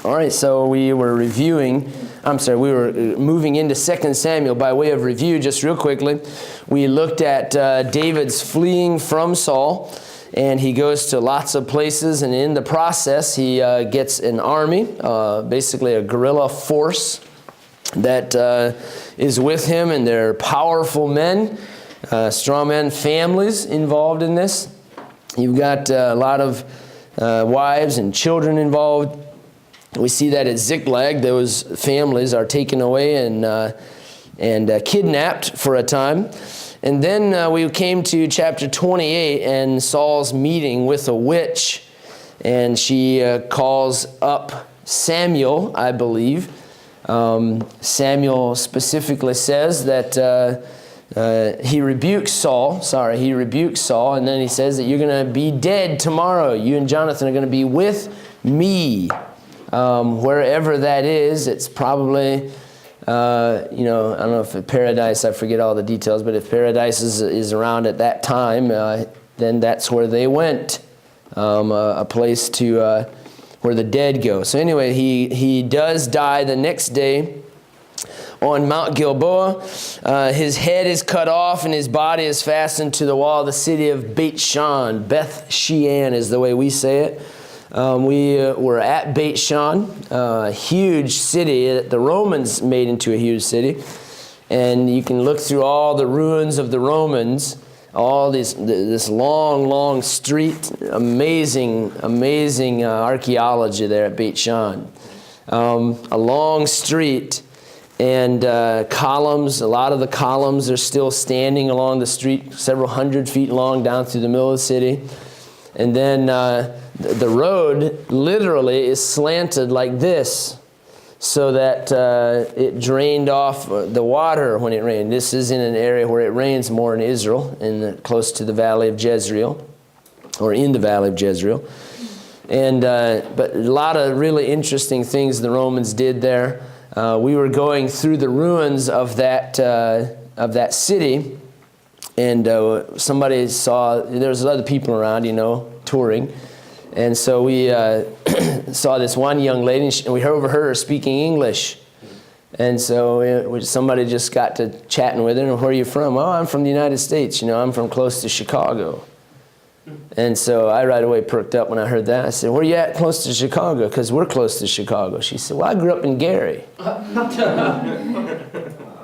All right, so we were moving into 2 Samuel. By way of review, just real quickly, we looked at David's fleeing from Saul, and he goes to lots of places, and in the process, he gets an army, basically a guerrilla force that is with him, and they're powerful men, strong men, families involved in this. You've got a lot of wives and children involved. We see that at Ziklag, those families are taken away and kidnapped for a time. And then we came to chapter 28 and Saul's meeting with a witch. And she calls up Samuel, I believe. Samuel specifically says that he rebukes Saul, and then he says that you're going to be dead tomorrow. You and Jonathan are going to be with me. Wherever that is, it's probably, I don't know if paradise, I forget all the details, but if paradise is around at that time, then that's where they went, a place to where the dead go. So anyway, he does die the next day on Mount Gilboa. His head is cut off and his body is fastened to the wall of the city of Beit Shan. Beth Shean is the way we say it. We were at Beit Shan, a huge city that the Romans made into a huge city. And you can look through all the ruins of the Romans, all this long street, amazing archaeology there at Beit Shan. A long street and columns. A lot of the columns are still standing along the street, several hundred feet long down through the middle of the city. And then the road literally is slanted like this so that it drained off the water when it rained. This is in an area where it rains more in Israel, close to the valley of Jezreel, or in the valley of Jezreel. And but a lot of really interesting things the Romans did there. We were going through the ruins of that city. And somebody saw, there was other people around, touring. And so we saw this one young lady, and we overheard her speaking English. And so somebody just got to chatting with her, and where are you from? Oh, I'm from the United States. I'm from close to Chicago. And so I right away perked up when I heard that. I said, where are you at close to Chicago? Because we're close to Chicago. She said, well, I grew up in Gary.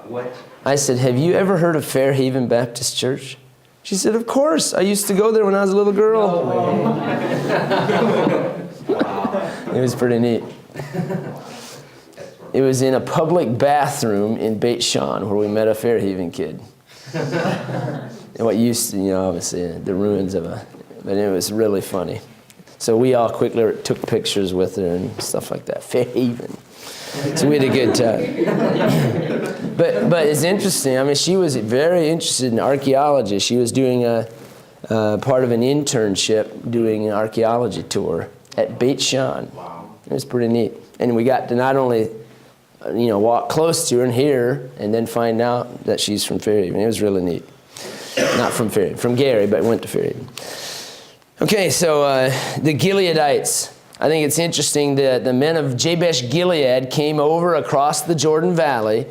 What? I said, have you ever heard of Fairhaven Baptist Church? She said, of course. I used to go there when I was a little girl. No Wow. It was pretty neat. It was in a public bathroom in Beit Shan where we met a Fairhaven kid. And what used to, obviously, the ruins of but it was really funny. So we all quickly took pictures with her and stuff like that. Fairhaven. So we had a good time. But it's interesting. She was very interested in archaeology. She was doing a part of an internship doing an archaeology tour at Beit Shan. Wow. It was pretty neat. And we got to not only, walk close to her and hear her, and then find out that she's from Fairhaven. It was really neat. Not from Fairhaven, from Gary, but went to Fairhaven. Okay, so the Gileadites. I think it's interesting that the men of Jabesh Gilead came over across the Jordan Valley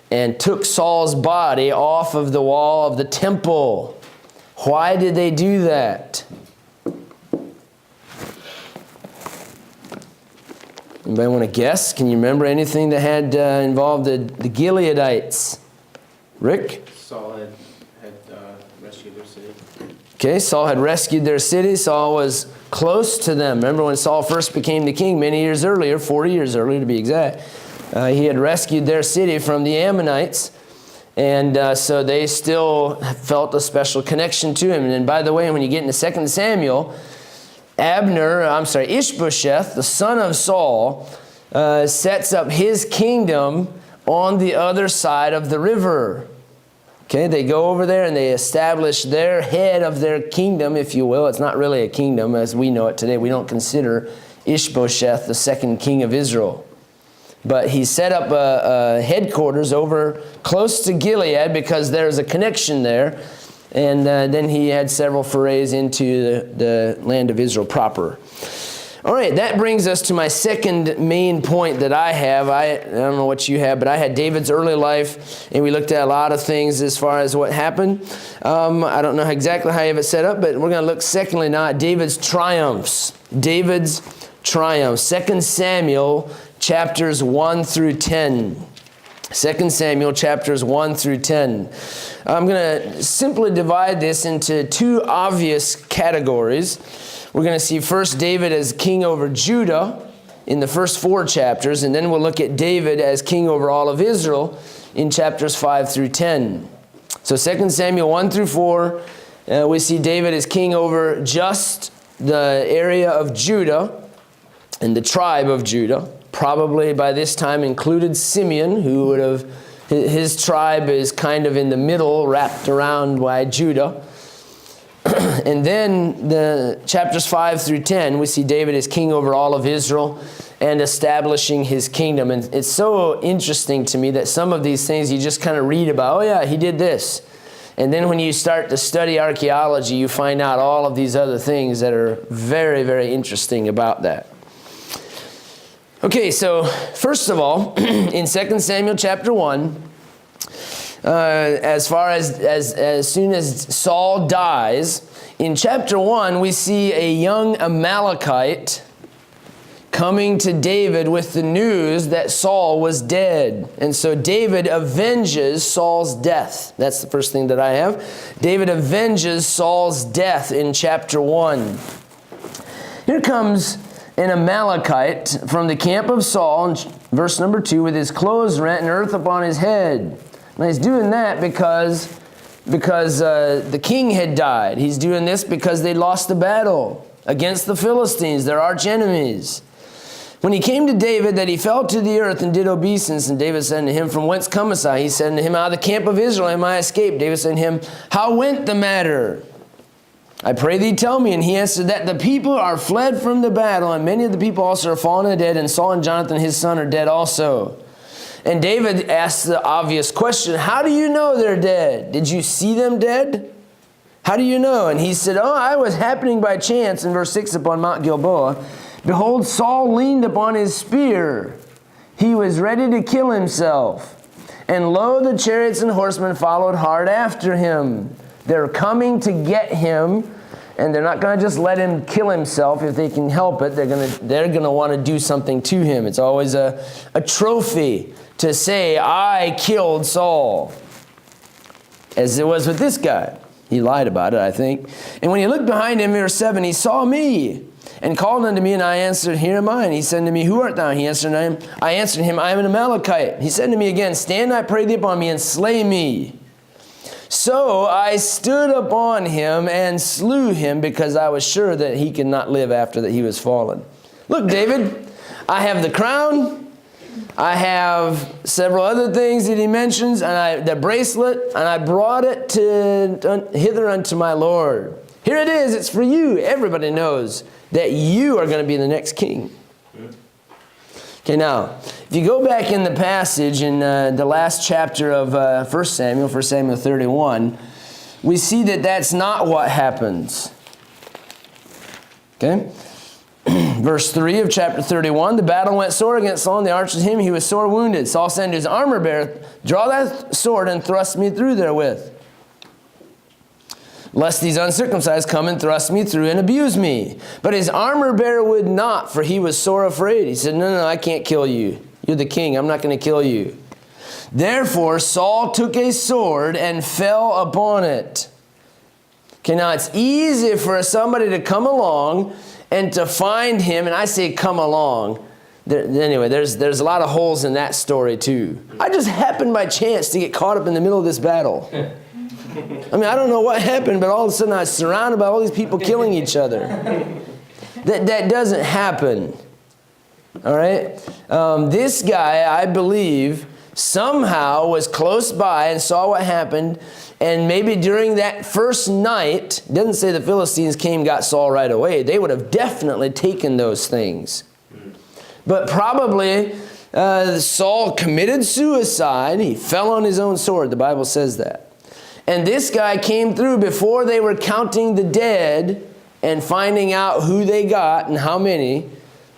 and took Saul's body off of the wall of the temple. Why did they do that? Anybody want to guess? Can you remember anything that had involved the Gileadites? Rick? Saul had rescued their city. Okay, Saul had rescued their city. Saul was close to them. Remember when Saul first became the king many years earlier, 40 years earlier to be exact, he had rescued their city from the Ammonites. And so they still felt a special connection to him. And by the way, when you get into 2 Samuel, Ishbosheth, the son of Saul, sets up his kingdom on the other side of the river. Okay, they go over there and they establish their head of their kingdom, if you will. It's not really a kingdom as we know it today. We don't consider Ishbosheth the second king of Israel. But he set up a headquarters over close to Gilead because there's a connection there. And then he had several forays into the land of Israel proper. All right, that brings us to my second main point that I have. I don't know what you have, but I had David's early life, and we looked at a lot of things as far as what happened. I don't know exactly how you have it set up, but we're going to look secondly now at David's triumphs. David's triumphs. 2 Samuel chapters 1 through 10. 2 Samuel chapters 1 through 10. I'm going to simply divide this into two obvious categories. We're going to see first David as king over Judah in the first 4 chapters, and then we'll look at David as king over all of Israel in chapters 5 through 10. So 2 Samuel 1 through 4, we see David as king over just the area of Judah and the tribe of Judah. Probably by this time included Simeon, who would have, his tribe is kind of in the middle, wrapped around by Judah. And then the chapters 5 through 10, we see David as king over all of Israel and establishing his kingdom. And it's so interesting to me that some of these things you just kind of read about, oh yeah, he did this. And then when you start to study archaeology, you find out all of these other things that are very, very interesting about that. Okay, so first of all, in 2 Samuel chapter 1, as soon as Saul dies, in chapter 1 we see a young Amalekite coming to David with the news that Saul was dead. And so David avenges Saul's death. That's the first thing that I have. David avenges Saul's death in chapter 1. Here comes an Amalekite from the camp of Saul, in verse number 2, with his clothes rent and earth upon his head. Now he's doing that because the king had died. He's doing this because they lost the battle against the Philistines, their arch enemies. When he came to David, that he fell to the earth and did obeisance, and David said to him, "From whence comest thou?" He said unto him, "Out of the camp of Israel am I escaped." David said to him, "How went the matter? I pray thee tell me." And he answered, "That the people are fled from the battle, and many of the people also are fallen and dead, and Saul and Jonathan his son are dead also." And David asked the obvious question, "How do you know they're dead? Did you see them dead? How do you know?" And he said, "Oh, I was happening by chance," in verse 6, upon Mount Gilboa. "Behold, Saul leaned upon his spear. He was ready to kill himself. And lo, the chariots and horsemen followed hard after him." They're coming to get him, and they're not going to just let him kill himself if they can help it. They're going to want to do something to him. It's always a trophy to say, "I killed Saul," as it was with this guy. He lied about it, I think. "And when he looked behind him," verse 7, "he saw me and called unto me, and I answered, Here am I. And he said unto me, Who art thou? And I answered him, I am an Amalekite. He said to me again, Stand, I pray thee, upon me, and slay me. So I stood upon him and slew him, because I was sure that he could not live after that he was fallen." Look, David, I have the crown. I have several other things that he mentions, and the bracelet, and I brought it hither unto my Lord. Here it is. It's for you. Everybody knows that you are going to be the next king. Okay, now, if you go back in the passage in the last chapter of 1 Samuel 31, we see that that's not what happens. Okay? Verse 3 of chapter 31, "The battle went sore against Saul, and the archers him, he was sore wounded. Saul said to his armor bearer, Draw that sword and thrust me through therewith, lest these uncircumcised come and thrust me through and abuse me. But his armor bearer would not, for he was sore afraid. He said, No, I can't kill you. You're the king. I'm not going to kill you. Therefore Saul took a sword and fell upon it." Okay, now it's easy for somebody to come along and to find him, and I say come along. Anyway, there's a lot of holes in that story too. I just happened by chance to get caught up in the middle of this battle. I mean, I don't know what happened, but all of a sudden I was surrounded by all these people killing each other. That doesn't happen. All right? This guy, I believe, somehow was close by and saw what happened, and maybe during that first night, it doesn't say the Philistines came and got Saul right away. They would have definitely taken those things. But probably Saul committed suicide. He fell on his own sword. The Bible says that. And this guy came through before they were counting the dead and finding out who they got and how many.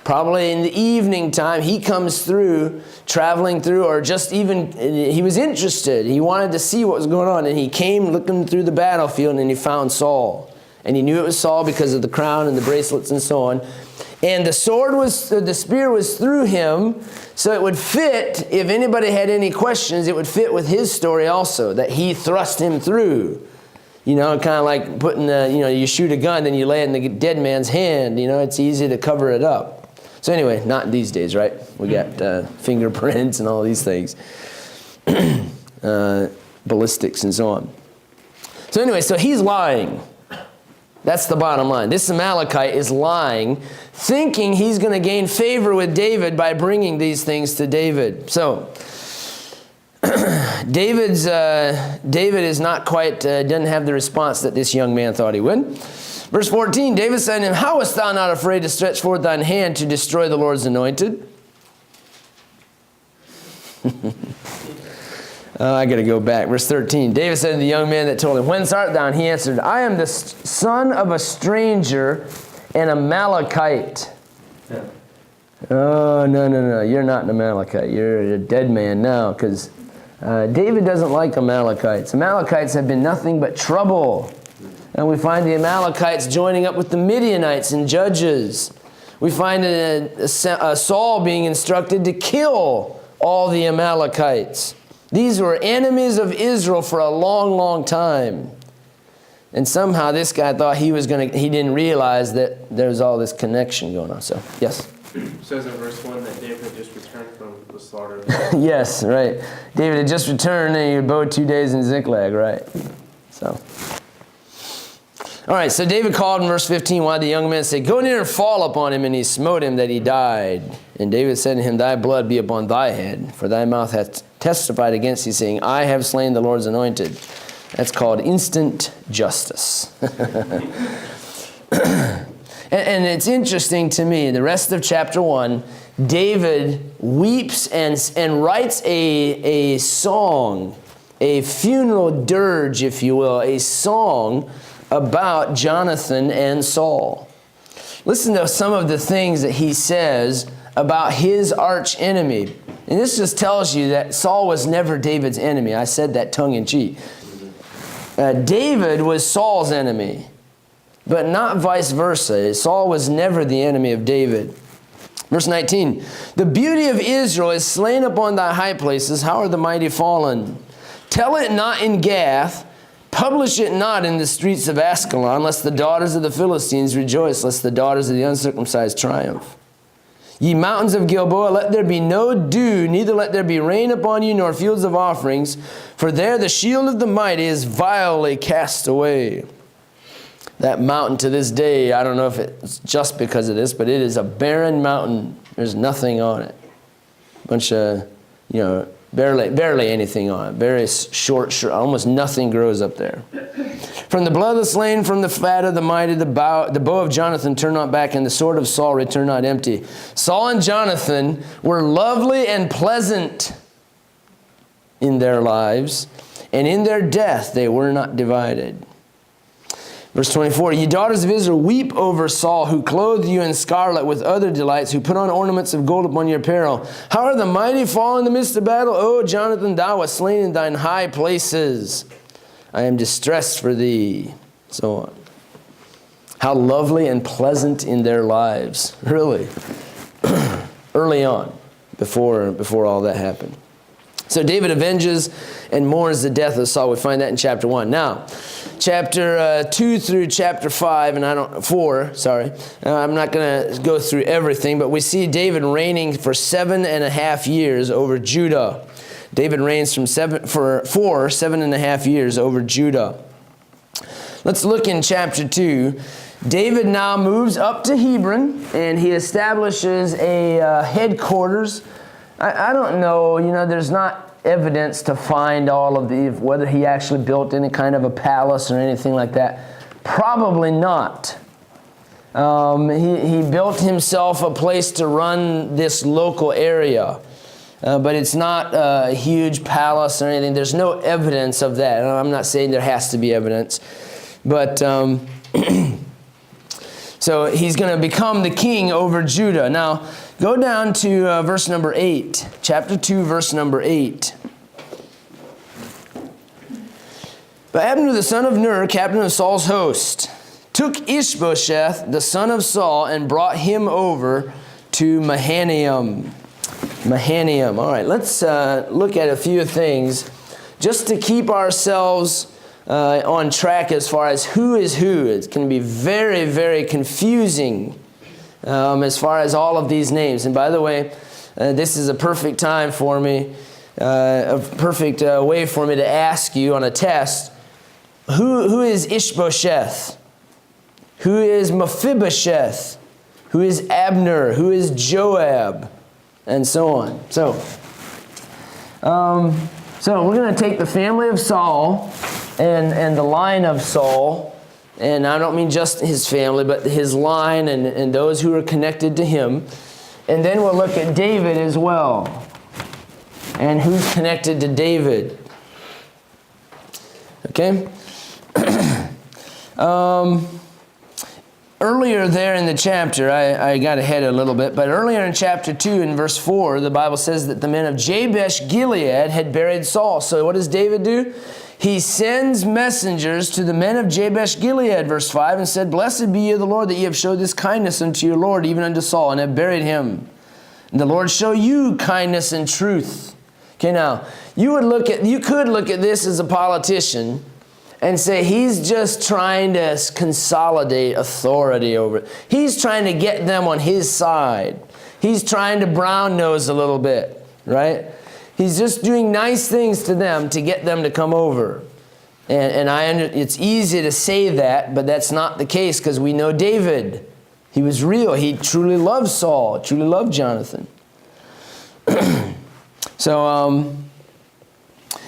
Probably in the evening time, he comes through, traveling through, or just even, he was interested. He wanted to see what was going on, and he came looking through the battlefield, and he found Saul. And he knew it was Saul because of the crown and the bracelets and so on. And the spear was through him, so it would fit, if anybody had any questions, it would fit with his story also, that he thrust him through. You know, kind of like putting you shoot a gun, then you lay it in the dead man's hand. You know, it's easy to cover it up. So anyway, not these days, right? We got fingerprints and all these things. Ballistics and so on. So anyway, so he's lying. That's the bottom line. This Amalekite is lying, thinking he's going to gain favor with David by bringing these things to David. So David is not quite, doesn't have the response that this young man thought he would. Verse 14, David said to him, "How wast thou not afraid to stretch forth thine hand to destroy the Lord's anointed?" I got to go back. Verse 13, David said to the young man that told him, "Whence art thou?" And he answered, "I am the son of a stranger, an Amalekite." Yeah. Oh, no. You're not an Amalekite. You're a dead man now, because David doesn't like Amalekites. Amalekites have been nothing but trouble. And we find the Amalekites joining up with the Midianites in Judges. We find Saul being instructed to kill all the Amalekites. These were enemies of Israel for a long, long time. And somehow this guy thought he didn't realize that there was all this connection going on. So, yes? It says in verse 1 that David had just returned from the slaughter. Yes, right. David had just returned and he abode 2 days in Ziklag, right? So... All right, so David called in verse 15 while the young man said, "Go near and fall upon him," and he smote him that he died. And David said to him, "Thy blood be upon thy head, for thy mouth hath testified against thee, saying, I have slain the Lord's anointed." That's called instant justice. And it's interesting to me, the rest of chapter 1, David weeps and writes a song, a funeral dirge, if you will, a song about Jonathan and Saul. Listen to some of the things that he says about his arch enemy. And this just tells you that Saul was never David's enemy. I said that tongue in cheek. David was Saul's enemy, but not vice versa. Saul was never the enemy of David. Verse 19, "The beauty of Israel is slain upon thy high places. How are the mighty fallen? Tell it not in Gath. Publish it not in the streets of Askelon, lest the daughters of the Philistines rejoice, lest the daughters of the uncircumcised triumph. Ye mountains of Gilboa, let there be no dew, neither let there be rain upon you, nor fields of offerings, for there the shield of the mighty is vilely cast away." That mountain to this day, I don't know if it's just because of this, but it is a barren mountain. There's nothing on it. Bunch of, barely anything on it. Very short, almost nothing grows up there. "From the blood of the slain, from the fat of the mighty, the bow of Jonathan turn not back, and the sword of Saul return not empty." Saul and Jonathan were lovely and pleasant in their lives, and in their death they were not divided. Verse 24, "Ye daughters of Israel, weep over Saul, who clothed you in scarlet with other delights, who put on ornaments of gold upon your apparel. How are the mighty fallen in the midst of battle? O Jonathan, thou wast slain in thine high places. I am distressed for thee." So on. How lovely and pleasant in their lives, really. Early on, before all that happened. So David avenges and mourns the death of Saul. We find that in chapter 1. Now, chapter 2 through chapter 4, I'm not going to go through everything, but we see David reigning for 7.5 years over Judah. David reigns for 7.5 years over Judah. Let's look in chapter 2. David now moves up to Hebron, and he establishes a headquarters. I don't know, there's not evidence to find all of whether he actually built any kind of a palace or anything like that. Probably not. He built himself a place to run this local area. But it's not a huge palace or anything. There's no evidence of that. I'm not saying there has to be evidence. But So he's going to become the king over Judah. Now, go down to verse number 8. Chapter 2, verse number 8. But Abner the son of Ner, captain of Saul's host, took Ishbosheth, the son of Saul, and brought him over to Mahanaim. Mahanaim. All right, let's look at a few things just to keep ourselves on track as far as who is who. It's going to be very, very confusing as far as all of these names. And by the way, this is a perfect time for me, a perfect way for me to ask you on a test, who is Ishbosheth? Who is Mephibosheth? Who is Abner? Who is Joab? And so on. So we're going to take the family of Saul and the line of Saul, and I don't mean just his family, but his line and those who are connected to him. And then we'll look at David as well, and who's connected to David. Okay? Earlier there in the chapter, I got ahead a little bit, but earlier in chapter 2 in verse 4, the Bible says that the men of Jabesh Gilead had buried Saul. So what does David do? He sends messengers to the men of Jabesh Gilead, verse 5, and said, Blessed be ye of the Lord that ye have showed this kindness unto your Lord, even unto Saul, and have buried him. And the Lord show you kindness and truth. Okay, now, you could look at this as a politician and say he's just trying to consolidate authority over it. He's trying to get them on his side. He's trying to brown nose a little bit, right? He's just doing nice things to them to get them to come over. And it's easy to say that, but that's not the case because we know David. He was real. He truly loved Saul, truly loved Jonathan.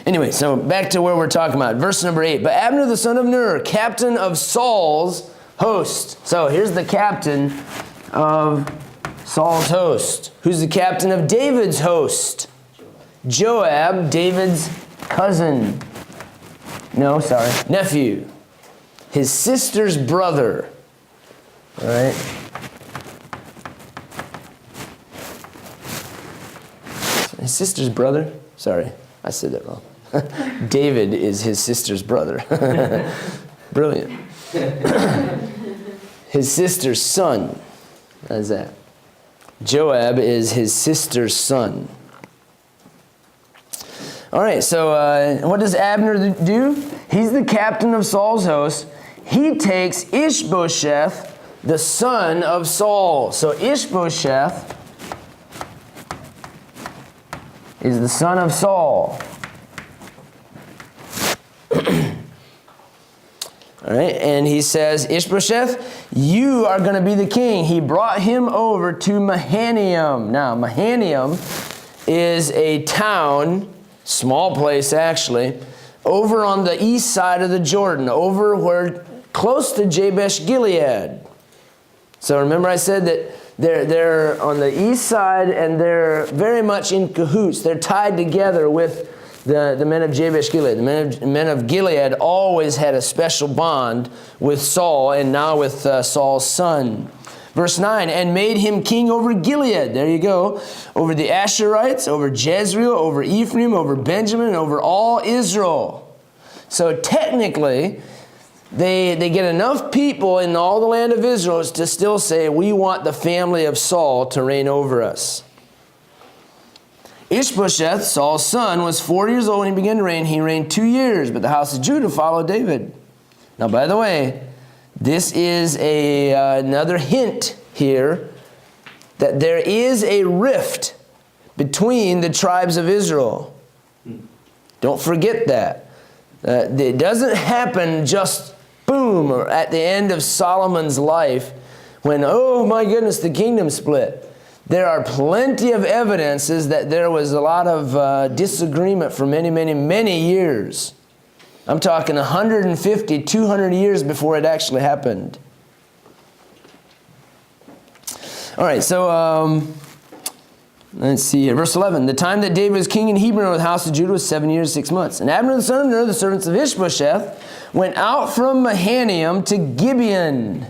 Anyway, so back to where we're talking about. Verse number 8. But Abner the son of Ner, captain of Saul's host. So here's the captain of Saul's host. Who's the captain of David's host? Joab, David's cousin. No, sorry, nephew. His sister's brother. All right. His sister's brother? Sorry, I said that wrong. David is his sister's brother. Brilliant. His sister's son. How's that? Joab is his sister's son. All right, so what does Abner do? He's the captain of Saul's host. He takes Ishbosheth, the son of Saul. So Ishbosheth is the son of Saul. All right, and he says, Ishbosheth, you are going to be the king. He brought him over to Mahanaim. Now, Mahanaim is a town, small place actually, over on the east side of the Jordan, over where close to Jabesh Gilead. So remember I said that they're on the east side and they're very much in cahoots. They're tied together with the men of Jabesh Gilead. The men of Gilead always had a special bond with Saul and now with Saul's son. Verse 9, and made him king over Gilead. There you go. Over the Asherites, over Jezreel, over Ephraim, over Benjamin, and over all Israel. So technically, they get enough people in all the land of Israel to still say, we want the family of Saul to reign over us. Ishbosheth, Saul's son, was 40 years old when he began to reign. He reigned 2 years, but the house of Judah followed David. Now, by the way, this is another hint here that there is a rift between the tribes of Israel. Don't forget that. It doesn't happen just boom or at the end of Solomon's life when, oh my goodness, the kingdom split. There are plenty of evidences that there was a lot of disagreement for many, many, many years. I'm talking 150, 200 years before it actually happened. All right, so let's see here. Verse 11. The time that David was king in Hebron over the house of Judah was 7 years, 6 months. And Abner the son of Ner, the servants of Ishbosheth, went out from Mahanaim to Gibeon.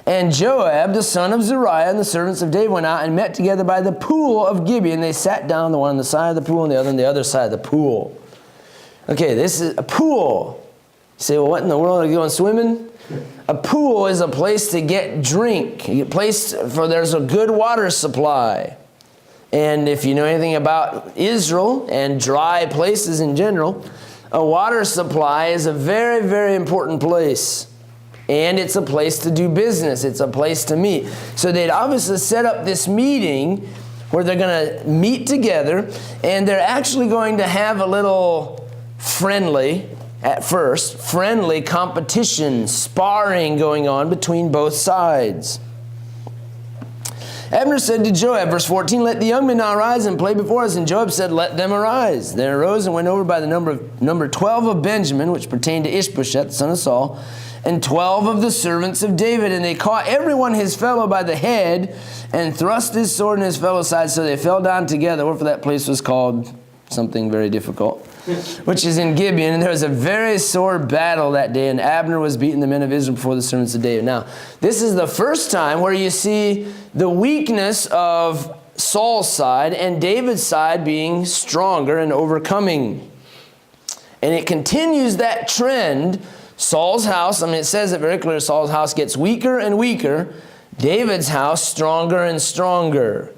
And Joab, the son of Zeruiah, and the servants of David went out and met together by the pool of Gibeon. They sat down, the one on the side of the pool and the other on the other side of the pool. Okay, this is a pool. You say, well, what in the world are you going swimming? A pool is a place to get drink, a place for there's a good water supply. And if you know anything about Israel and dry places in general, a water supply is a very, very important place. And it's a place to do business. It's a place to meet. So they'd obviously set up this meeting where they're going to meet together, and they're actually going to have a little friendly competition, sparring going on between both sides. Abner said to Joab, verse 14, let the young men now arise and play before us. And Joab said, let them arise. Then arose and went over by the number 12 of Benjamin, which pertained to Ishbosheth, the son of Saul, and 12 of the servants of David. And they caught everyone his fellow by the head, and thrust his sword in his fellow's side, so they fell down together. Wherefore that place was called something very difficult, which is in Gibeon. And there was a very sore battle that day, and Abner was beating the men of Israel before the servants of David. Now, this is the first time where you see the weakness of Saul's side and David's side being stronger and overcoming. And it continues that trend. Saul's house, it says it very clear, Saul's house gets weaker and weaker. David's house stronger and stronger.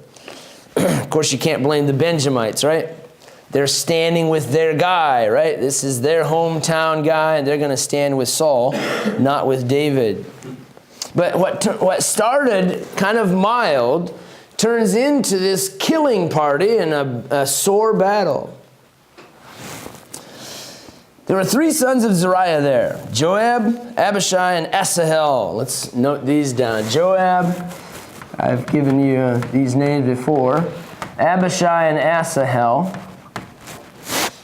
Of course, you can't blame the Benjamites, right? They're standing with their guy, right? This is their hometown guy, and they're going to stand with Saul, not with David. But what started kind of mild turns into this killing party and a sore battle. There were 3 sons of Zeruiah there, Joab, Abishai, and Asahel. Let's note these down. Joab, I've given you these names before. Abishai and Asahel.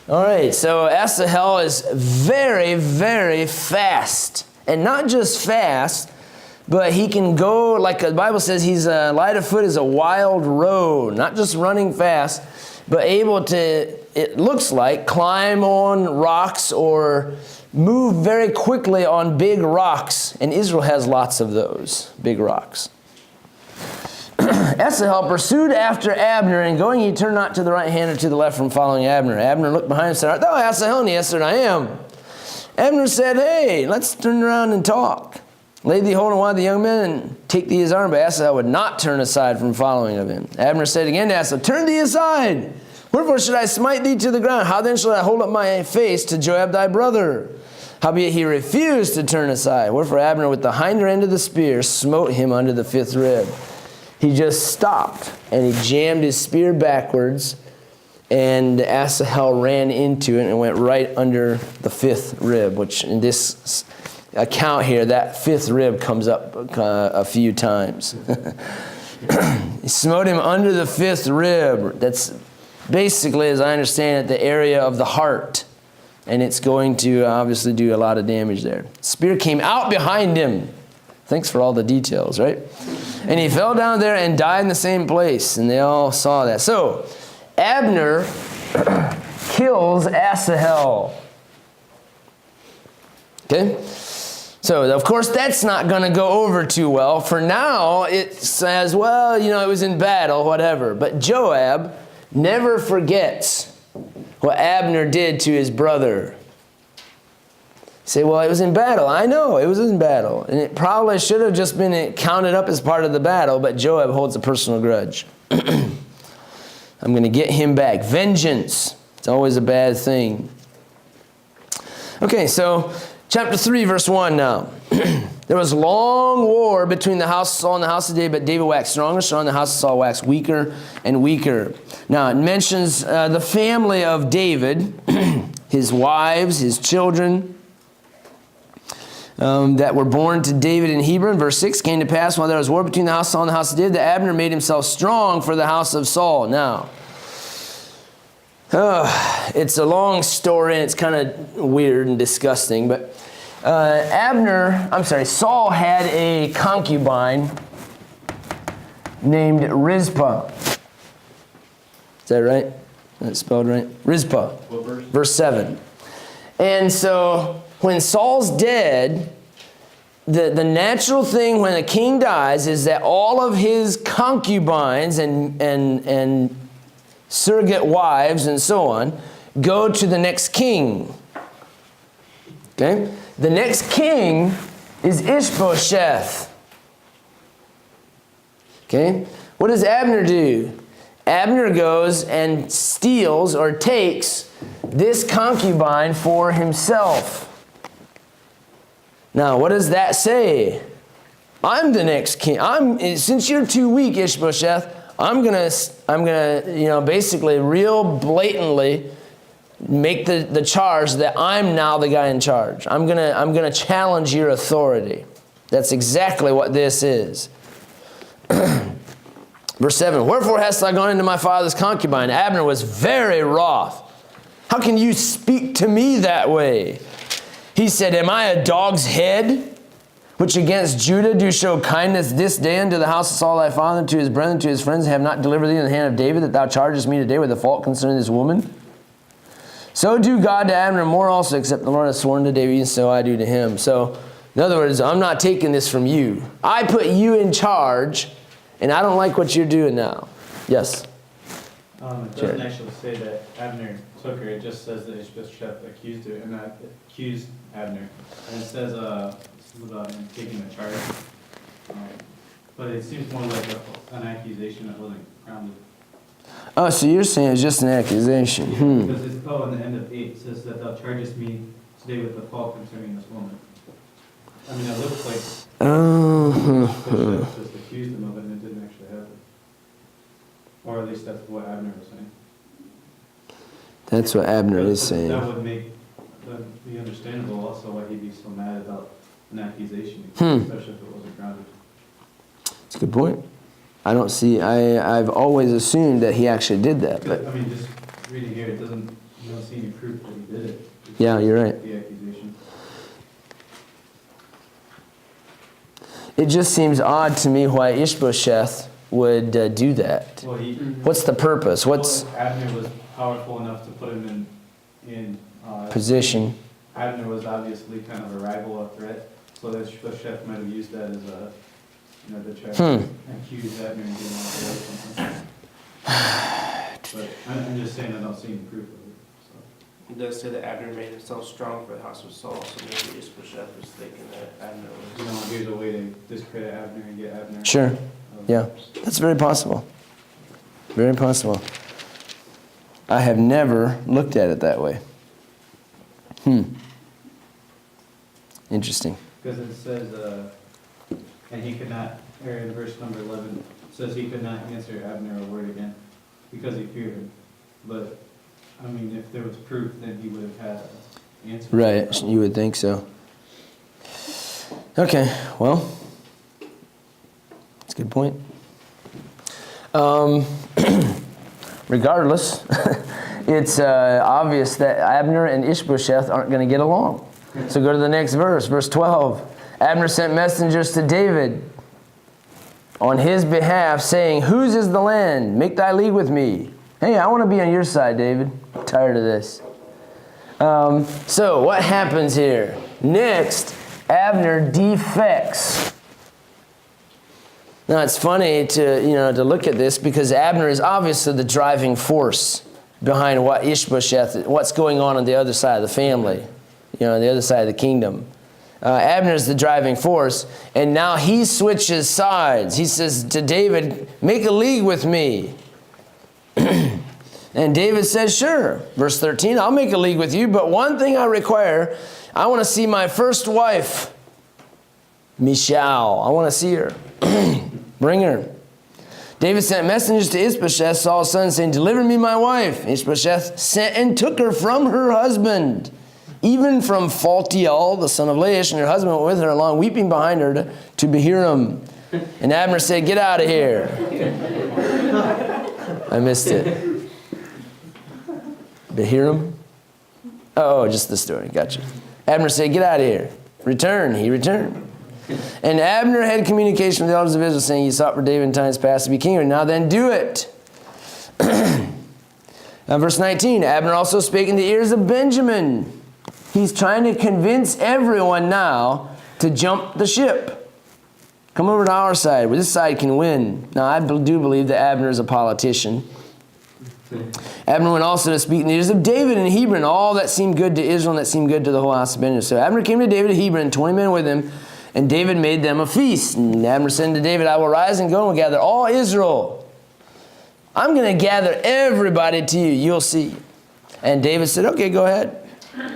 All right, so Asahel is very, very fast. And not just fast, but he can go, like the Bible says, he's light of foot as a wild roe. Not just running fast, but able to, it looks like, climb on rocks or move very quickly on big rocks. And Israel has lots of those, big rocks. Asahel pursued after Abner, and going he turned not to the right hand or to the left from following Abner. Abner looked behind him and said, art thou Asahel? And he answered, I am. Abner said, hey, let's turn around and talk. Lay thee hold on one of the young men and take thee his arm. But Asahel would not turn aside from following of him. Abner said again to Asahel, turn thee aside. Wherefore should I smite thee to the ground? How then shall I hold up my face to Joab thy brother? Howbeit he refused to turn aside. Wherefore Abner with the hinder end of the spear smote him under the 5th rib. He just stopped, and he jammed his spear backwards, and Asahel ran into it and went right under the 5th rib, which in this account here, that 5th rib comes up a few times. He smote him under the 5th rib. That's basically, as I understand it, the area of the heart, and it's going to obviously do a lot of damage there. Spear came out behind him. Thanks for all the details, right? And he fell down there and died in the same place. And they all saw that. So, Abner kills Asahel. Okay? So, of course, that's not going to go over too well. For now, it says, well, it was in battle, whatever. But Joab never forgets what Abner did to his brother. Say, well, it was in battle. I know, it was in battle. And it probably should have just been counted up as part of the battle, but Joab holds a personal grudge. I'm going to get him back. Vengeance. It's always a bad thing. Okay, so chapter 3, verse 1 now. There was long war between the house of Saul and the house of David, but David waxed stronger, and the house of Saul waxed weaker and weaker. Now, it mentions the family of David, his wives, his children, that were born to David in Hebron. Verse 6, came to pass while there was war between the house of Saul and the house of David, that Abner made himself strong for the house of Saul. Now, it's a long story, and it's kind of weird and disgusting, but Saul had a concubine named Rizpah. Is that right? Is that spelled right? Rizpah. What verse? Verse 7. And so when Saul's dead, the natural thing when a king dies is that all of his concubines and surrogate wives and so on go to the next king. Okay? The next king is Ishbosheth. Okay? What does Abner do? Abner goes and steals or takes this concubine for himself. Now, what does that say? I'm the next king. Since you're too weak, Ishbosheth, I'm gonna, basically real blatantly make the charge that I'm now the guy in charge. I'm gonna challenge your authority. That's exactly what this is. Verse 7, wherefore hast thou gone into my father's concubine? Abner was very wroth. How can you speak to me that way? He said, am I a dog's head, which against Judah do show kindness this day unto the house of Saul thy father, to his brethren, to his friends, and have not delivered thee in the hand of David, that thou chargest me today with a fault concerning this woman? So do God to Abner more also, except the Lord has sworn to David, and so I do to him. So, in other words, I'm not taking this from you. I put you in charge, and I don't like what you're doing now. Yes? It doesn't actually say that Abner took her. It just says that Ishbosheth accused her, and not accused Abner. And it says this is about him taking a charge. But it seems more like an accusation that wasn't grounded. Oh, so you're saying it's just an accusation. Because it's, in the end of 8, it says that thou chargest me today with the fault concerning this woman. I mean, it looks like Ishbosheth just accused him of it, and it didn't actually happen. Or at least that's what Abner was saying. That's what Abner is saying. That would make be understandable also why he'd be so mad about an accusation, especially if it wasn't grounded. That's a good point. I don't see, I've always assumed that he actually did that. But I mean, just reading here, you don't see any proof that he did it. Yeah, you're right. The accusation. It just seems odd to me why Ishbosheth would do that. Well, what's the purpose? Abner was powerful enough to put him in position? Abner was obviously kind of a rival, a threat, so that Ishbosheth might have used that as a, to try to accuse Abner and get him off the way or something. But I'm just saying I don't see any proof of it. So. It does say that Abner made himself strong for the house of Saul, so maybe Ishbosheth was thinking that Abner was... here's a way to discredit Abner and get Abner. Sure. Yeah, that's very possible. Very possible. I have never looked at it that way. Interesting. Because it says, and he could not, or in verse number 11, it says he could not answer Abner a word again because he feared him. But, I mean, if there was proof, then he would have had an answer. Right, you would think so. Okay, well, that's a good point. Regardless, it's obvious that Abner and Ishbosheth aren't going to get along. So go to the next verse, verse 12. Abner sent messengers to David on his behalf, saying, whose is the land? Make thy league with me. Hey, I want to be on your side, David. I'm tired of this. So what happens here? Next, Abner defects. Now it's funny to look at this because Abner is obviously the driving force behind what what's going on the other side of the family, on the other side of the kingdom. Abner is the driving force, and now he switches sides. He says to David, make a league with me. And David says, sure. Verse 13, I'll make a league with you, but one thing I require, I want to see my first wife, Michal. I want to see her. Bring her. David sent messengers to Ishbosheth, Saul's son, saying, deliver me my wife. Ishbosheth sent and took her from her husband, even from Phaltiel, the son of Laish, and her husband went with her along, weeping behind her to Behiram. And Abner said, get out of here. I missed it. Behiram? Oh, just the story. Gotcha. Abner said, get out of here. Return. He returned. And Abner had communication with the elders of Israel, saying, you sought for David in times past to be king, now then do it. Now, verse 19, Abner also spake in the ears of Benjamin. He's trying to convince everyone now to jump the ship. Come over to our side, where this side can win. Now, I do believe that Abner is a politician. Abner went also to speak in the ears of David in Hebron, all that seemed good to Israel and that seemed good to the whole house of Benjamin. So Abner came to David at Hebron, 20 men with him, and David made them a feast. And Abner said to David, I will rise and go and will gather all Israel. I'm going to gather everybody to you. You'll see. And David said, okay, go ahead.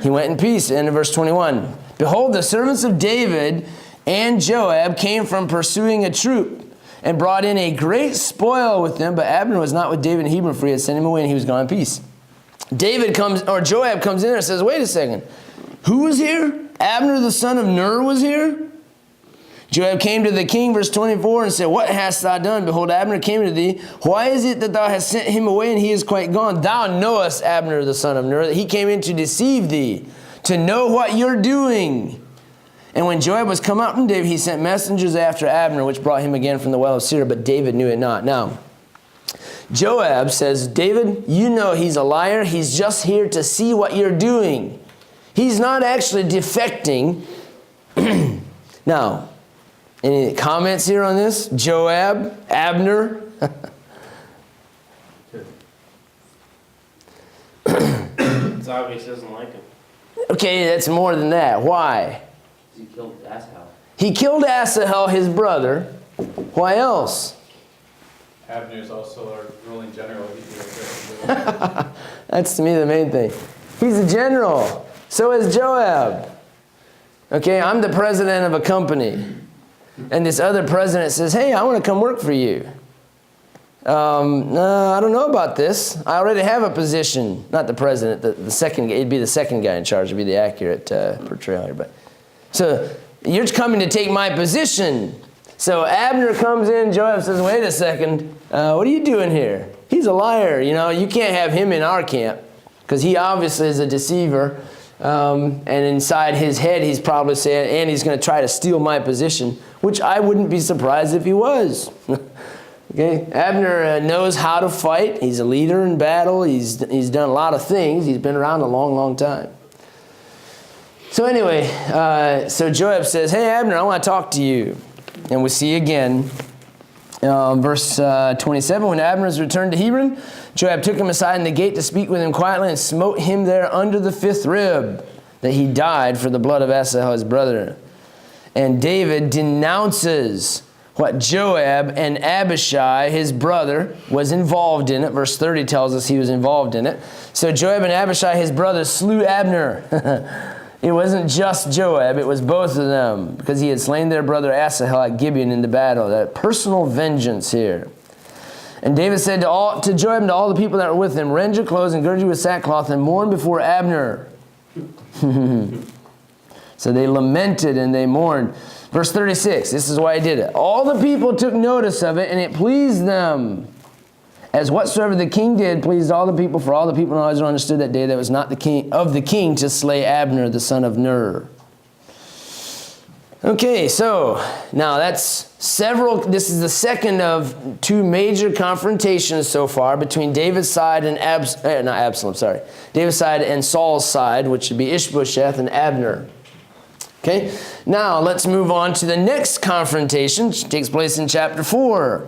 He went in peace. End of verse 21. Behold, the servants of David and Joab came from pursuing a troop and brought in a great spoil with them. But Abner was not with David in Hebron, for he had sent him away, and he was gone in peace. Joab comes in there and says, wait a second. Who was here? Abner the son of Ner was here? Joab came to the king, verse 24, and said, what hast thou done? Behold, Abner came to thee. Why is it that thou hast sent him away, and he is quite gone? Thou knowest Abner the son of Ner, that he came in to deceive thee, to know what you're doing. And when Joab was come out from David, he sent messengers after Abner, which brought him again from the well of Sirah, but David knew it not. Now, Joab says, David, you know he's a liar. He's just here to see what you're doing. He's not actually defecting. Now, any comments here on this? Joab, Abner? It's obvious he doesn't like him. Okay, that's more than that. Why? He killed Asahel. He killed Asahel, his brother. Why else? Abner's also our ruling general. That's to me the main thing. He's a general. So is Joab. Okay, I'm the president of a company. And this other president says, hey, I want to come work for you. No, I don't know about this. I already have a position. Not the president, the second guy. It'd be the second guy in charge. It'd be the accurate portrayal here. But, so you're coming to take my position. So Abner comes in. Joab says, wait a second. What are you doing here? He's a liar. You know, you can't have him in our camp because he obviously is a deceiver. And inside his head, he's probably saying, and he's going to try to steal my position, which I wouldn't be surprised if he was. Okay, Abner knows how to fight. He's a leader in battle. He's done a lot of things. He's been around a long, long time. So anyway, so Joab says, hey, Abner, I want to talk to you. And we see again, verse 27, when Abner is returned to Hebron, Joab took him aside in the gate to speak with him quietly and smote him there under the fifth rib, that he died for the blood of Asahel his brother. And David denounces what Joab and Abishai, his brother, was involved in it. Verse 30 tells us he was involved in it. So Joab and Abishai, his brother, slew Abner. It wasn't just Joab, it was both of them, because he had slain their brother Asahel at Gibeon in the battle. That personal vengeance here. And David said to Joab and to all the people that were with him, rend your clothes and gird you with sackcloth and mourn before Abner. So they lamented and they mourned. Verse 36, this is why he did it. All the people took notice of it, and it pleased them. As whatsoever the king did pleased all the people, for all the people in Israel understood that day that it was not the king to slay Abner, the son of Ner. Okay, so now this is the second of two major confrontations so far between David's side and David's side and Saul's side, which would be Ishbosheth and Abner. Okay, now let's move on to the next confrontation, which takes place in chapter 4.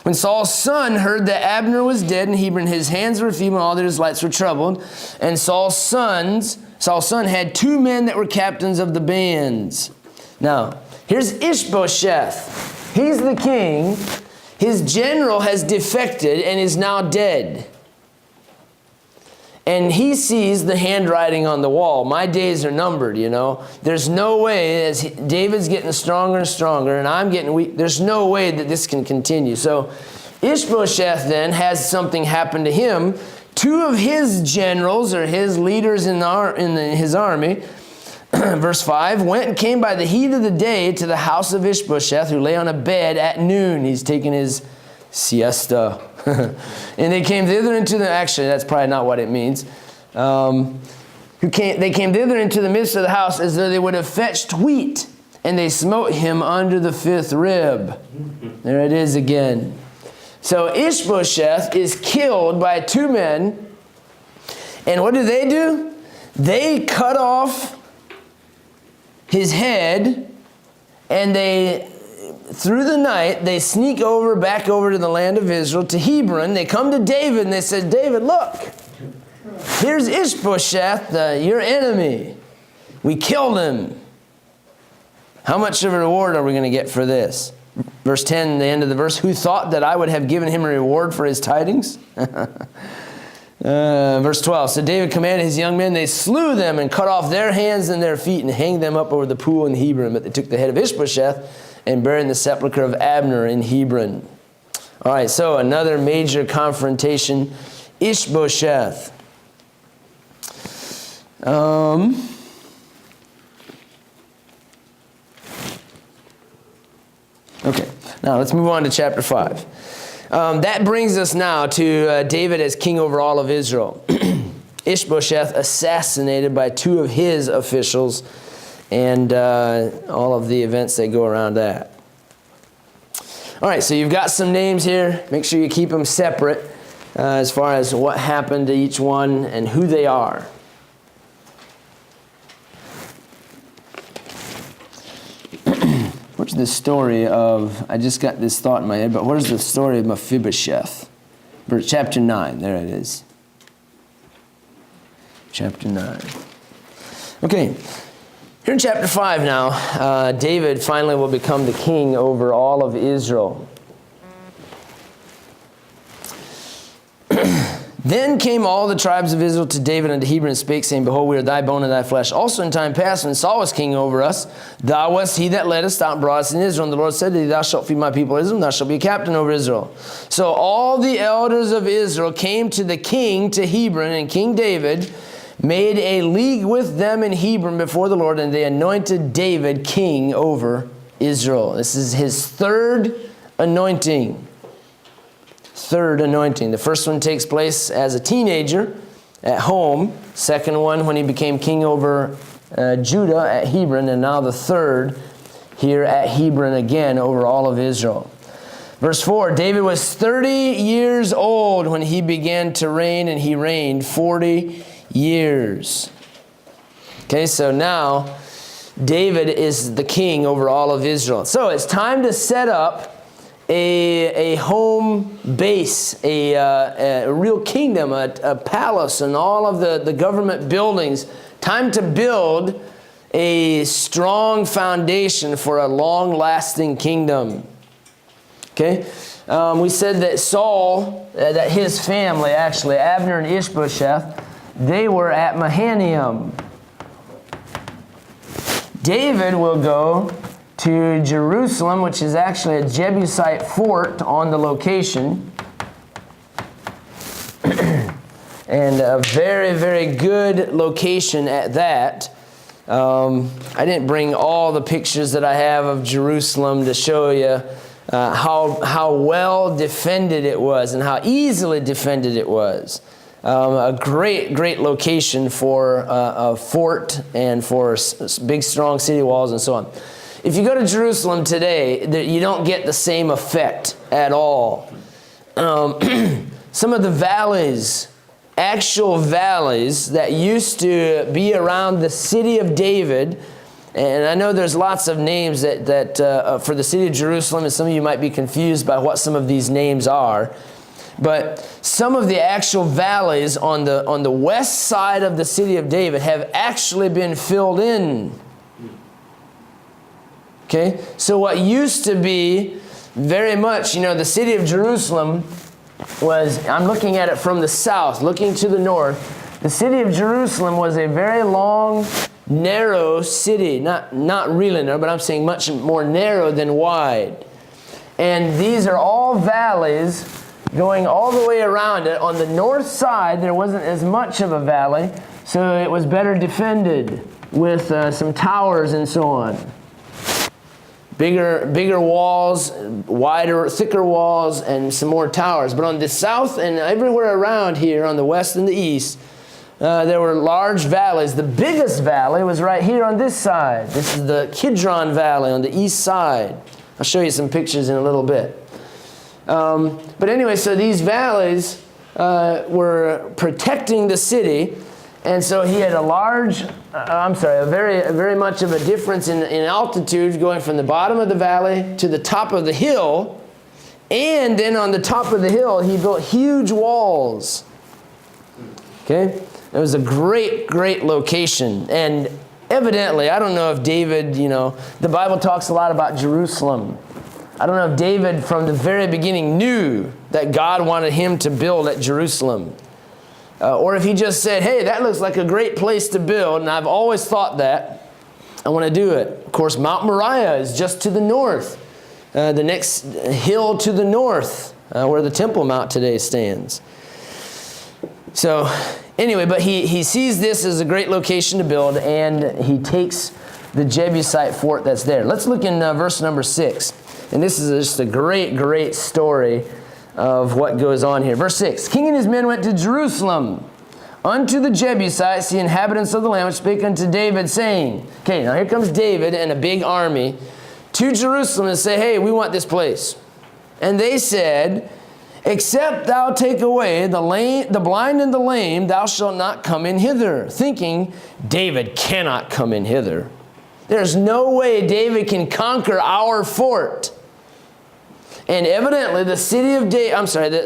When Saul's son heard that Abner was dead in Hebron, his hands were feeble and all his lights were troubled. And Saul's son had 2 men that were captains of the bands. Now, here's Ishbosheth. He's the king. His general has defected and is now dead. And he sees the handwriting on the wall. My days are numbered, you know. There's no way, as David's getting stronger and stronger, and I'm getting weak, there's no way that this can continue. So Ishbosheth then has something happen to him. 2 of his generals, or his leaders in his army, verse 5, went and came by the heat of the day to the house of Ishbosheth, who lay on a bed at noon. He's taking his siesta. And they came thither into the, actually that's probably not what it means. They came thither into the midst of the house as though they would have fetched wheat, and they smote him under the 5th rib. There it is again. So Ishbosheth is killed by 2 men, and what do? They cut off his head And they, through the night, they sneak back over to the land of Israel, to Hebron. They come to David and they said, David, look, here's Ishbosheth, your enemy. We killed him. How much of a reward are we going to get for this? Verse 10, the end of the verse, who thought that I would have given him a reward for his tidings? Verse 12, so David commanded his young men, they slew them and cut off their hands and their feet and hanged them up over the pool in Hebron. But they took the head of Ishbosheth and buried in the sepulchre of Abner in Hebron. All right, so another major confrontation, Ishbosheth. Okay, now let's move on to chapter 5. That brings us now to David as king over all of Israel. Ishbosheth assassinated by 2 of his officials, and all of the events that go around that. All right, so you've got some names here. Make sure you keep them separate as far as what happened to each one and who they are. Where's the story of, I just got this thought in my head, but where's the story of Mephibosheth? Chapter 9, there it is. Chapter 9. Okay, here in chapter 5 now, David finally will become the king over all of Israel. Then came all the tribes of Israel to David unto Hebron and spake, saying, Behold, we are thy bone and thy flesh. Also in time past, when Saul was king over us, thou wast he that led us out and brought us in Israel. And the Lord said to thee, Thou shalt feed my people Israel, and thou shalt be a captain over Israel. So all the elders of Israel came to the king to Hebron, and King David made a league with them in Hebron before the Lord, and they anointed David king over Israel. This is his third anointing. Third anointing. The first one takes place as a teenager at home. Second one when he became king over Judah at Hebron. And now the third here at Hebron again over all of Israel. Verse 4, David was 30 years old when he began to reign, and he reigned 40 years. Okay, so now David is the king over all of Israel. So it's time to set up a home base, a real kingdom, a palace, and all of the government buildings. Time to build a strong foundation for a long-lasting kingdom. Okay? We said that Saul, that his family, actually, Abner and Ishbosheth, they were at Mahanaim. David will go to Jerusalem, which is actually a Jebusite fort on the location. And a very, very good location at that. I didn't bring all the pictures that I have of Jerusalem to show you how well defended it was and how easily defended it was. A great, great location for a fort and for big, strong city walls and so on. If you go to Jerusalem today, you don't get the same effect at all. Some of the valleys, actual valleys that used to be around the city of David, and I know there's lots of names that for the city of Jerusalem, and some of you might be confused by what some of these names are. But some of the actual valleys on the west side of the city of David have actually been filled in. Okay, so what used to be very much, the city of Jerusalem was, I'm looking at it from the south, looking to the north. The city of Jerusalem was a very long, narrow city. Not really narrow, but I'm saying much more narrow than wide. And these are all valleys going all the way around it. On the north side, there wasn't as much of a valley, so it was better defended with some towers and so on. Bigger walls, wider, thicker walls, and some more towers. But on the south and everywhere around here, on the west and the east, there were large valleys. The biggest valley was right here on this side. This is the Kidron Valley on the east side. I'll show you some pictures in a little bit. But anyway, so these valleys were protecting the city. And so he had a large I'm sorry, very much of a difference in altitude going from the bottom of the valley to the top of the hill. And then on the top of the hill, he built huge walls. Okay? It was a great, great location. And evidently, I don't know if David, the Bible talks a lot about Jerusalem. I don't know if David from the very beginning knew that God wanted him to build at Jerusalem. Or if he just said, hey, that looks like a great place to build, and I've always thought that. I want to do it. Of course, Mount Moriah is just to the north. The next hill to the north, where the Temple Mount today stands. So, anyway, but he sees this as a great location to build, and he takes the Jebusite fort that's there. Let's look in verse number 6. And this is just a great, great story of what goes on here. Verse 6, King and his men went to Jerusalem unto the Jebusites, the inhabitants of the land, which spake unto David, saying, okay, now here comes David and a big army to Jerusalem and say, hey, we want this place. And they said, except thou take away the blind and the lame, thou shalt not come in hither. Thinking, David cannot come in hither. There's no way David can conquer our fort. And evidently the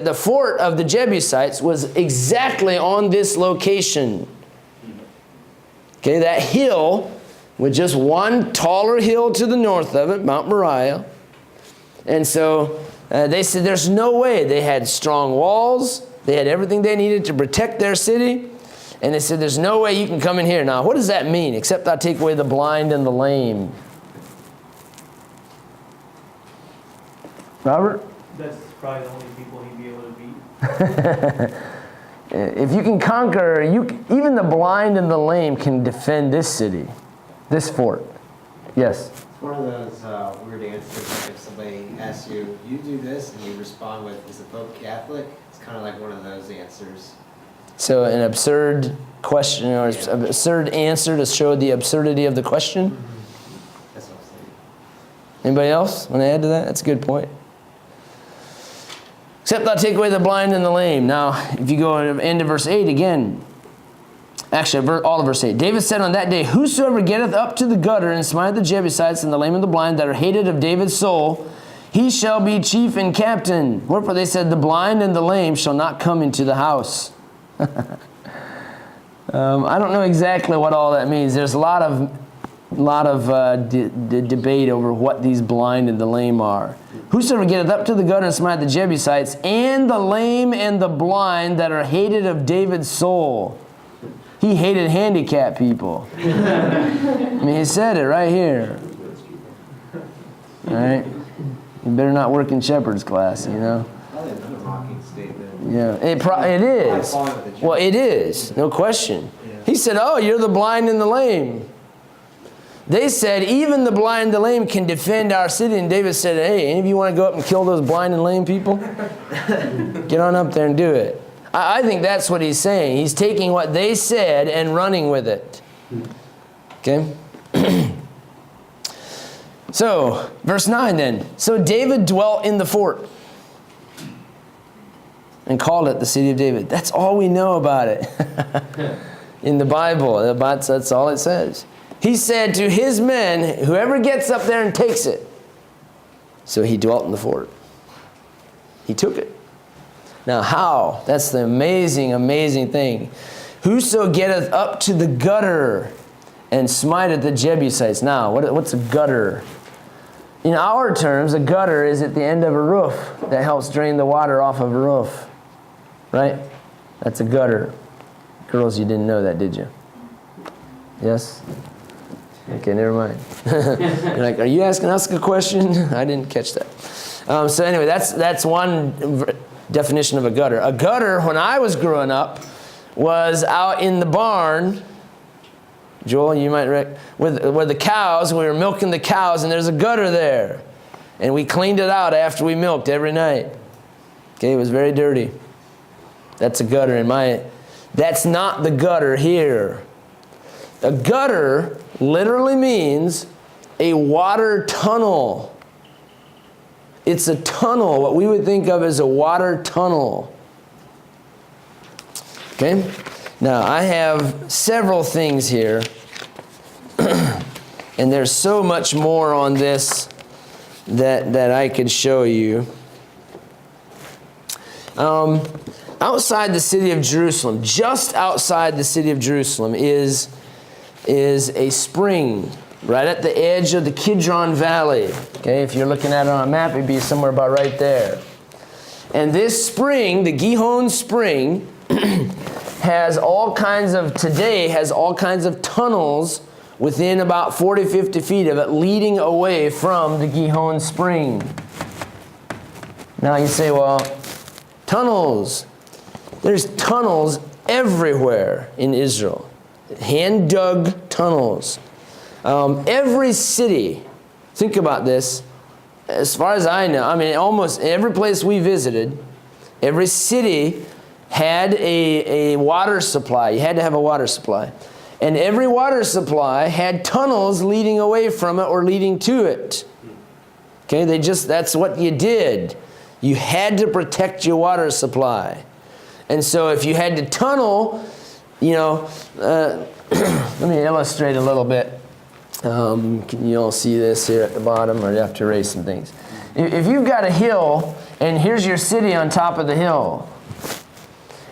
the fort of the Jebusites was exactly on this location. Okay, that hill with just one taller hill to the north of it, Mount Moriah. And so they said there's no way. They had strong walls. They had everything they needed to protect their city. And they said there's no way you can come in here. Now, what does that mean? Except I take away the blind and the lame. Robert? That's probably the only people he'd be able to beat. If you can conquer, even the blind and the lame can defend this city, this fort. Yes? It's one of those weird answers. Like if somebody asks you, you do this, and you respond with, is the Pope Catholic? It's kind of like one of those answers. So an absurd question or an absurd answer to show the absurdity of the question? Mm-hmm. That's what I'm saying. Anybody else want to add to that? That's a good point. Except thou take away the blind and the lame. Now, if you go into verse 8 again, actually, all of verse 8. David said on that day, whosoever getteth up to the gutter and smiteth the Jebusites and the lame and the blind that are hated of David's soul, he shall be chief and captain. Wherefore they said, the blind and the lame shall not come into the house. I don't know exactly what all that means. There's a lot of debate over what these blind and the lame are. Whosoever getteth up to the gutter and smite the Jebusites, and the lame and the blind that are hated of David's soul. He hated handicapped people. I mean, he said it right here. All right? You better not work in shepherd's class, Probably another mocking statement. Yeah, it is. Well, it is, no question. He said, oh, you're the blind and the lame. They said, even the blind and the lame can defend our city. And David said, hey, any of you want to go up and kill those blind and lame people? Get on up there and do it. I think that's what he's saying. He's taking what they said and running with it. Okay? So, verse 9 then. So David dwelt in the fort and called it the city of David. That's all we know about it in the Bible. That's all it says. He said to his men, whoever gets up there and takes it. So he dwelt in the fort. He took it. Now how? That's the amazing, amazing thing. Whoso getteth up to the gutter and smiteth the Jebusites. Now, what's a gutter? In our terms, a gutter is at the end of a roof that helps drain the water off of a roof. Right? That's a gutter. Girls, you didn't know that, did you? Yes? Okay, never mind. You're like, are you asking us a question? I didn't catch that. So anyway, that's one definition of a gutter. A gutter, when I was growing up, was out in the barn. Joel, you might with the cows. We were milking the cows, and there's a gutter there, and we cleaned it out after we milked every night. Okay, it was very dirty. That's a gutter That's not the gutter here. A gutter literally means a water tunnel. It's a tunnel, what we would think of as a water tunnel. Okay? Now, I have several things here And there's so much more on this that I could show you. Outside the city of Jerusalem, just outside the city of Jerusalem, is a spring right at the edge of the Kidron Valley. Okay, if you're looking at it on a map, it'd be somewhere about right there. And this spring, the Gihon Spring, has all kinds of tunnels within about 40, 50 feet of it leading away from the Gihon Spring. Now you say, well, tunnels. There's tunnels everywhere in Israel. Hand-dug tunnels. Every city, think about this, as far as I know, I mean, almost every place we visited, every city had a water supply. You had to have a water supply. And every water supply had tunnels leading away from it or leading to it. Okay, that's what you did. You had to protect your water supply. And so if you had to tunnel, let me illustrate a little bit. Can you all see this here at the bottom, or do you have to erase some things? If you've got a hill, and here's your city on top of the hill,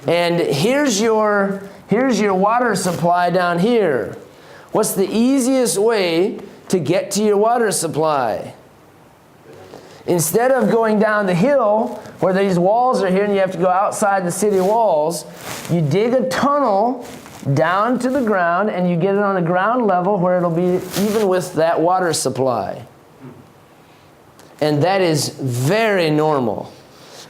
and here's your water supply down here. What's the easiest way to get to your water supply? Instead of going down the hill where these walls are here and you have to go outside the city walls, you dig a tunnel down to the ground and you get it on the ground level where it'll be even with that water supply. And that is very normal.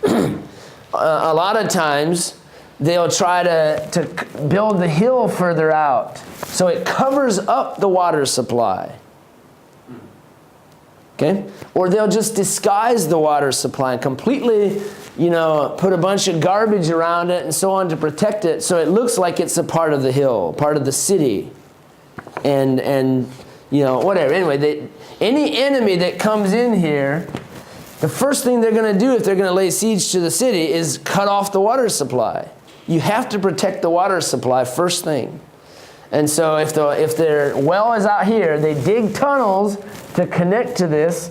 A lot of times they'll try to build the hill further out so it covers up the water supply. Okay? Or they'll just disguise the water supply and completely, put a bunch of garbage around it and so on to protect it so it looks like it's a part of the hill, part of the city. And whatever. Anyway, any enemy that comes in here, the first thing they're going to do if they're going to lay siege to the city is cut off the water supply. You have to protect the water supply first thing. And so if their well is out here, they dig tunnels to connect to this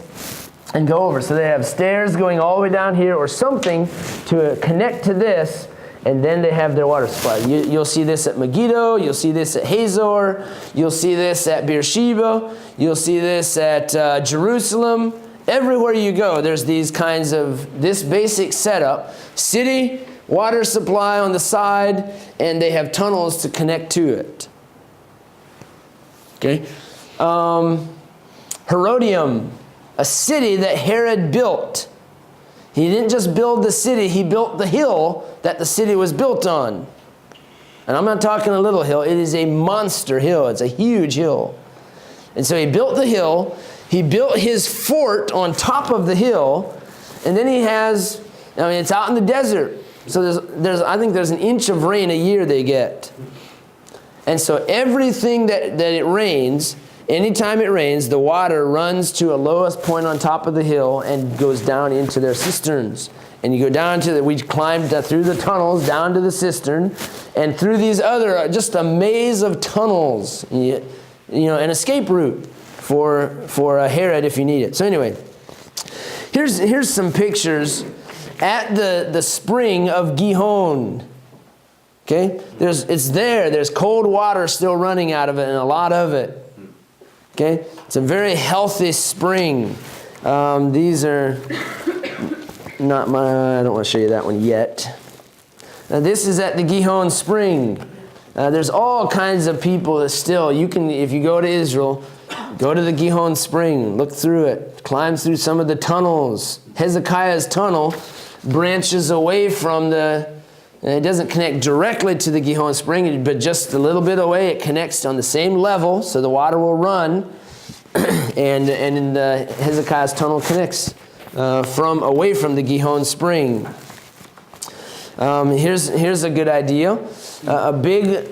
and go over. So they have stairs going all the way down here or something to connect to this, and then they have their water supply. You'll see this at Megiddo. You'll see this at Hazor. You'll see this at Beersheba. You'll see this at Jerusalem. Everywhere you go, there's these kinds of, this basic setup. City, water supply on the side, and they have tunnels to connect to it. Okay? Herodium, a city that Herod built. He didn't just build the city, he built the hill that the city was built on. And I'm not talking a little hill, it is a monster hill. It's a huge hill. And so he built the hill, he built his fort on top of the hill, and then he has, it's out in the desert. So I think there's an inch of rain a year they get. And so everything that it rains, anytime it rains, the water runs to a lowest point on top of the hill and goes down into their cisterns. And you go down we climbed through the tunnels down to the cistern, and through these other, just a maze of tunnels, an escape route for Herod if you need it. So anyway, here's some pictures at the spring of Gihon. Okay, there's cold water still running out of it, and a lot of it. Okay, it's a very healthy spring. These are not I don't want to show you that one yet. Now this is at the Gihon Spring. There's all kinds of people that still, if you go to Israel, go to the Gihon Spring, look through it, climb through some of the tunnels. Hezekiah's tunnel branches away from it doesn't connect directly to the Gihon Spring, but just a little bit away it connects on the same level, so the water will run, and in the Hezekiah's tunnel connects away from the Gihon Spring. Here's a good idea. A big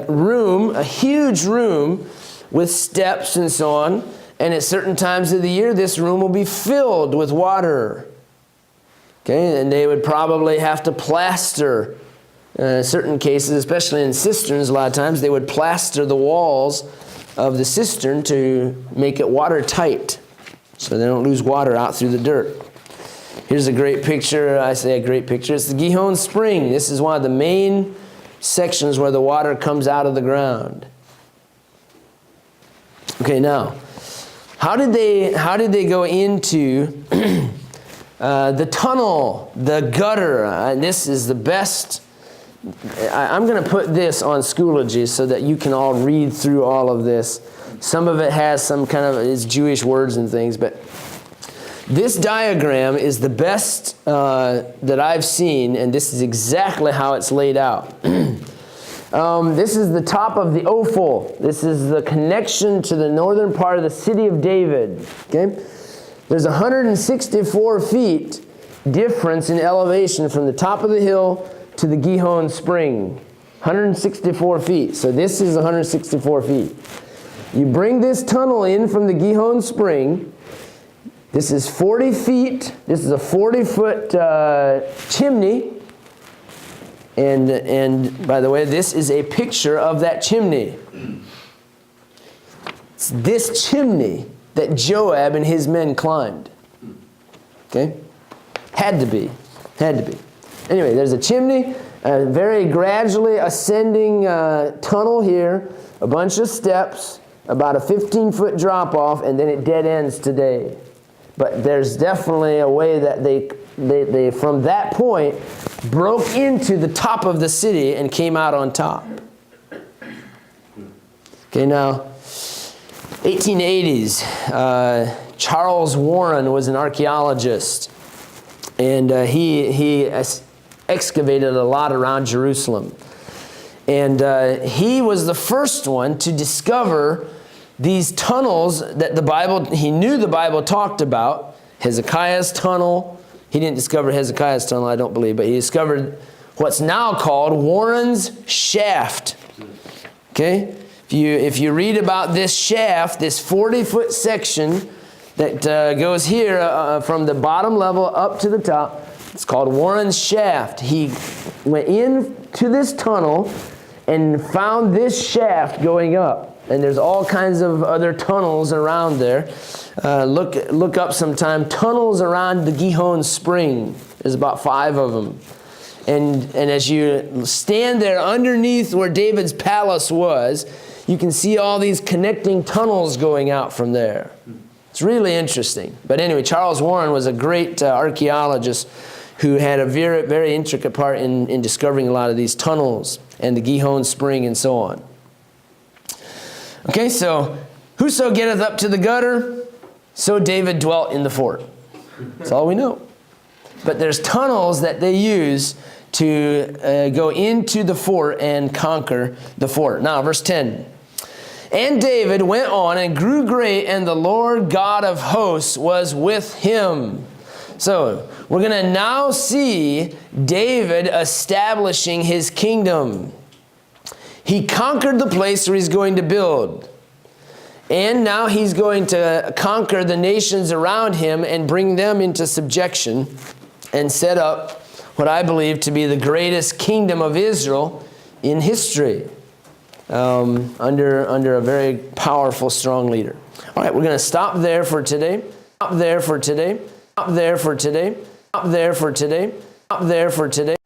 room, a huge room with steps and so on, and at certain times of the year this room will be filled with water. Okay, and they would probably have to plaster, in certain cases, especially in cisterns a lot of times, they would plaster the walls of the cistern to make it watertight so they don't lose water out through the dirt. Here's a great picture. I say a great picture. It's the Gihon Spring. This is one of the main sections where the water comes out of the ground. Okay, now, how did they go into the tunnel, the gutter? This is the best. I'm going to put this on Schoology so that you can all read through all of this. Some of it has some kind of it's Jewish words and things, but this diagram is the best that I've seen, and this is exactly how it's laid out. This is the top of the Ophel. This is the connection to the northern part of the city of David. Okay? There's 164 feet difference in elevation from the top of the hill to the Gihon Spring. 164 feet. So this is 164 feet. You bring this tunnel in from the Gihon Spring. This is 40 feet. This is a 40-foot chimney. And by the way, this is a picture of that chimney. It's this chimney that Joab and his men climbed. Okay? Had to be. Had to be. Anyway, there's a chimney, a very gradually ascending tunnel here, a bunch of steps, about a 15-foot drop-off, and then it dead ends today. But there's definitely a way that they from that point broke into the top of the city and came out on top. Okay, now 1880s. Charles Warren was an archaeologist, and he excavated a lot around Jerusalem. And he was the first one to discover these tunnels that he knew the Bible talked about. Hezekiah's tunnel. He didn't discover Hezekiah's tunnel, I don't believe, but he discovered what's now called Warren's Shaft. Okay? If you read about this shaft, this 40-foot section that goes here from the bottom level up to the top, it's called Warren's Shaft. He went into this tunnel and found this shaft going up. And there's all kinds of other tunnels around there. Look up sometime. Tunnels around the Gihon Spring. There's about 5 of them. And as you stand there underneath where David's palace was, you can see all these connecting tunnels going out from there. It's really interesting. But anyway, Charles Warren was a great archaeologist who had a very, very intricate part in discovering a lot of these tunnels and the Gihon Spring and so on. Okay, so whoso getteth up to the gutter, so David dwelt in the fort. That's all we know. But there's tunnels that they use to go into the fort and conquer the fort. Now, verse 10. And David went on and grew great, and the Lord God of hosts was with him. So, we're going to now see David establishing his kingdom. He conquered the place where he's going to build. And now he's going to conquer the nations around him and bring them into subjection and set up what I believe to be the greatest kingdom of Israel in history under a very powerful, strong leader. All right, we're going to stop there for today. Stop there for today. Stop there for today. Stop there for today. Stop there for today.